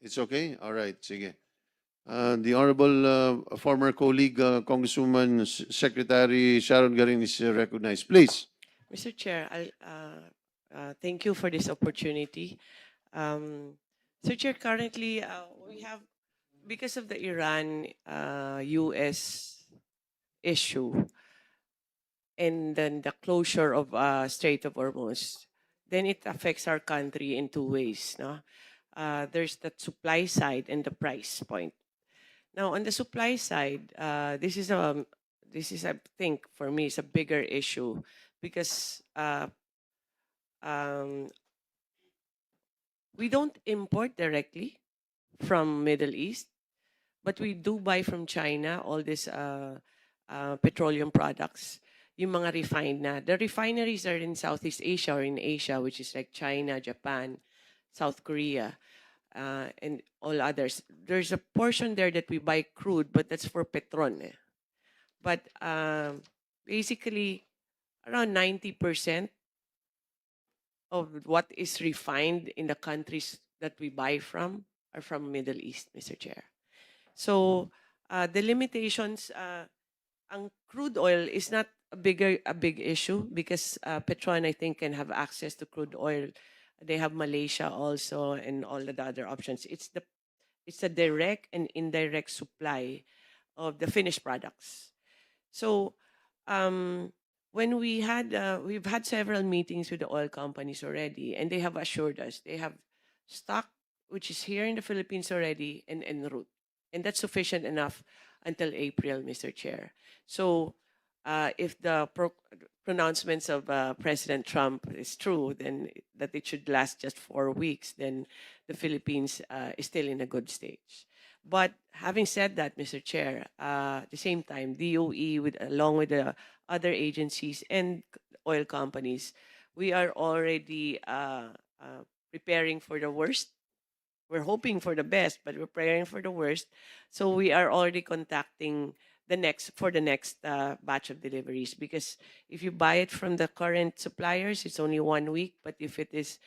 It's okay? All right, sige. The Honorable former colleague, Congresswoman Secretary Sharon Garin is recognized. Please. Mr. Chair, thank you for this opportunity. Mr. Chair, currently we have, because of the Iran US issue and then the closure of Strait of Hormuz, then it affects our country in two ways. No? There's the supply side and the price point. Now, on the supply side, this is I think for me is a bigger issue because um, we don't import directly from Middle East, but we do buy from China all these petroleum products. Yung mga refined na. The refineries are in Southeast Asia or in Asia, which is like China, Japan, South Korea, and all others. There's a portion there that we buy crude, but that's for Petron. But basically, around 90% of what is refined in the countries that we buy from are from Middle East, Mr. Chair. So the limitations, ang crude oil is not a big issue because Petron, I think, can have access to crude oil. They have Malaysia also and all the other options. It's a direct and indirect supply of the finished products. So when we've had several meetings with the oil companies already, and they have assured us they have stock which is here in the Philippines already and en route, and that's sufficient enough until April, Mr. Chair. So if the pronouncements of President Trump is true, then that it should last just 4 weeks, then the Philippines is still in a good stage. But having said that, Mr. Chair, at the same time, DOE, along with the other agencies and oil companies, we are already preparing for the worst. We're hoping for the best, but we're preparing for the worst. So we are already contacting the next batch of deliveries, because if you buy it from the current suppliers, it's only 1 week. But if it is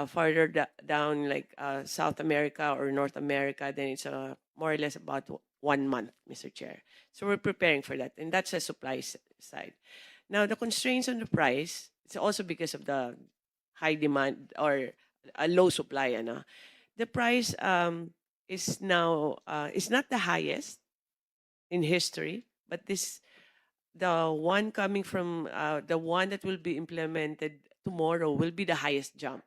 farther down, like South America or North America, then it's more or less about 1 month, Mr. Chair. So we're preparing for that, and that's the supply side. Now, the constraints on the price, it's also because of the high demand or a low supply. Ano? The price is now is not the highest in history, but the one coming from the one that will be implemented tomorrow will be the highest jump.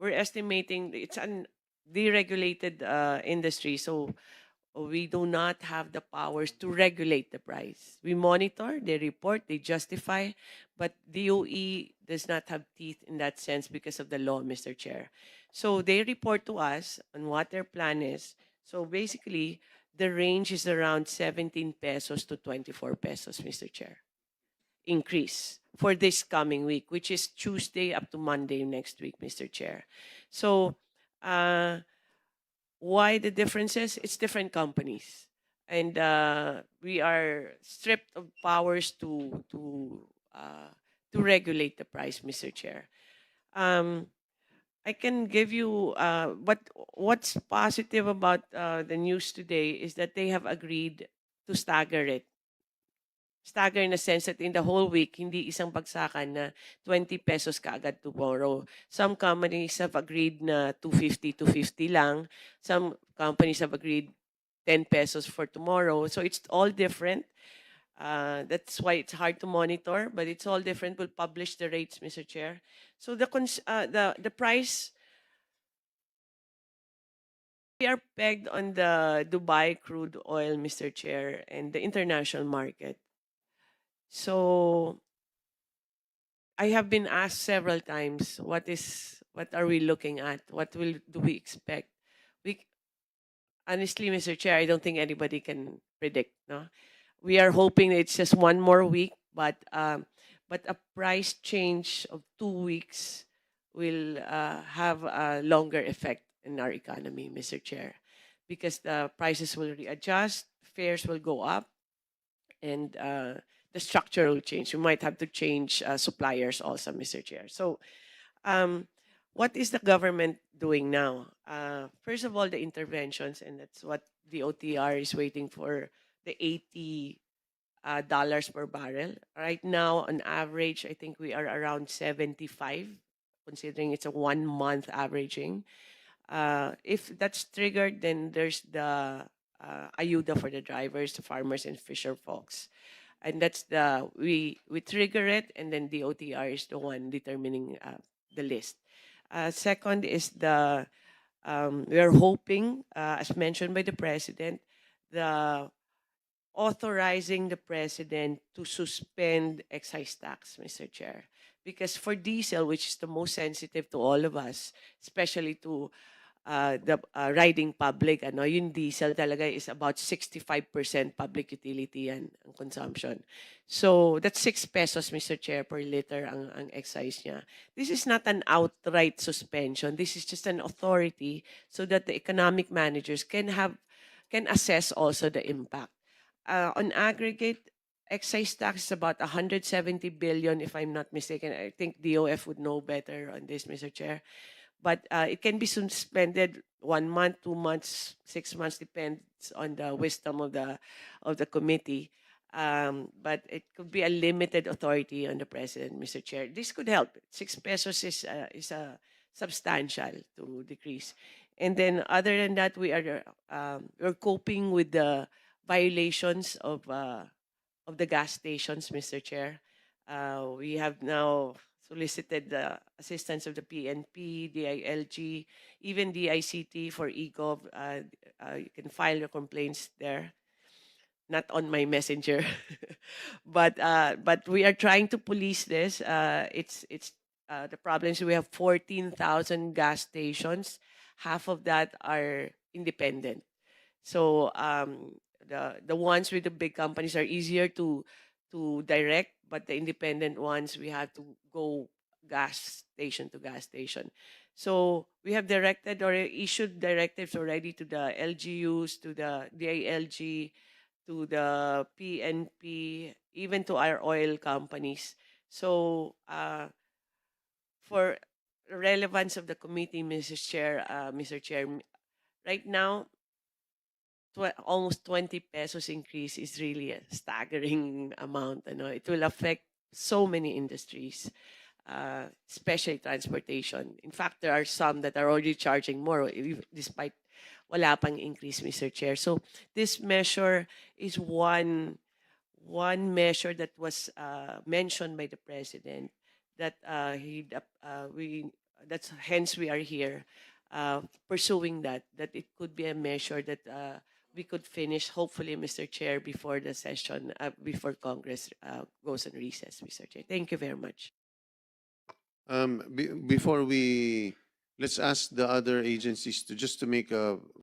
We're estimating it's an deregulated industry, so we do not have the powers to regulate the price. We monitor, they report, they justify, but DOE does not have teeth in that sense because of the law, Mr. Chair. So they report to us on what their plan is. So basically, the range is around 17 pesos to 24 pesos, Mr. Chair. Increase for this coming week, which is Tuesday up to Monday next week, Mr. Chair. So, why the differences? It's different companies, and we are stripped of powers to regulate the price, Mr. Chair. I can give you, but what's positive about the news today is that they have agreed to stagger it. Stagger in the sense that in the whole week, hindi isang bagsakan na 20 pesos kaagad tomorrow. Some companies have agreed na 250 to 50 lang. Some companies have agreed 10 pesos for tomorrow. So it's all different. That's why it's hard to monitor, but it's all different. We'll publish the rates, Mr. Chair. So the price, we are pegged on the Dubai crude oil, Mr. Chair, and the international market. So I have been asked several times, what are we looking at? Do we expect? We honestly, Mr. Chair, I don't think anybody can predict. No, we are hoping it's just one more week, but a price change of 2 weeks will have a longer effect in our economy, Mr. Chair, because the prices will readjust, fares will go up, and the structure will change. We might have to change suppliers also, Mr. Chair. So what is the government doing now? First of all, the interventions, and that's what the OTR is waiting for, the 80 dollars per barrel. Right now, on average, I think we are around 75, considering it's a 1 month averaging. If that's triggered, then there's the ayuda for the drivers, the farmers, and fisher folks. And that's we trigger it, and then the OTR is the one determining the list. Second is we are hoping, as mentioned by the president, the authorizing the president to suspend excise tax, Mr. Chair. Because for diesel, which is the most sensitive to all of us, especially to the riding public, ano, yung diesel talaga is about 65% public utility and consumption. So that's 6 pesos, Mr. Chair, per liter ang excise niya. This is not an outright suspension. This is just an authority so that the economic managers can assess also the impact. On aggregate, excise tax is about 170 billion, if I'm not mistaken. I think DOF would know better on this, Mr. Chair. But it can be suspended 1 month, 2 months, 6 months, depends on the wisdom of the committee. But it could be a limited authority on the president, Mr. Chair. This could help. 6 pesos is a substantial to decrease. And then other than that, we're coping with the violations of the gas stations, Mr. Chair. We have now solicited the assistance of the PNP, DILG, even DICT for EGOV. You can file your complaints there, not on my messenger, but we are trying to police this. It's the problem is we have 14,000 gas stations. Half of that are independent. So the ones with the big companies are easier to direct, but the independent ones we have to go gas station to gas station. So we have directed or issued directives already to the LGUs, to the DILG, to the PNP, even to our oil companies. So for relevance of the committee, Mr. Chair, right now almost 20 pesos increase is really a staggering amount. You know, it will affect so many industries, especially transportation. In fact, there are some that are already charging more, despite wala pang increase, Mr. Chair. So this measure is one measure that was mentioned by the president that that's hence we are here pursuing that it could be a measure that we could finish, hopefully, Mr. Chair, before the session, before Congress goes on recess, Mr. Chair. Thank you very much. Before let's ask the other agencies to just to make a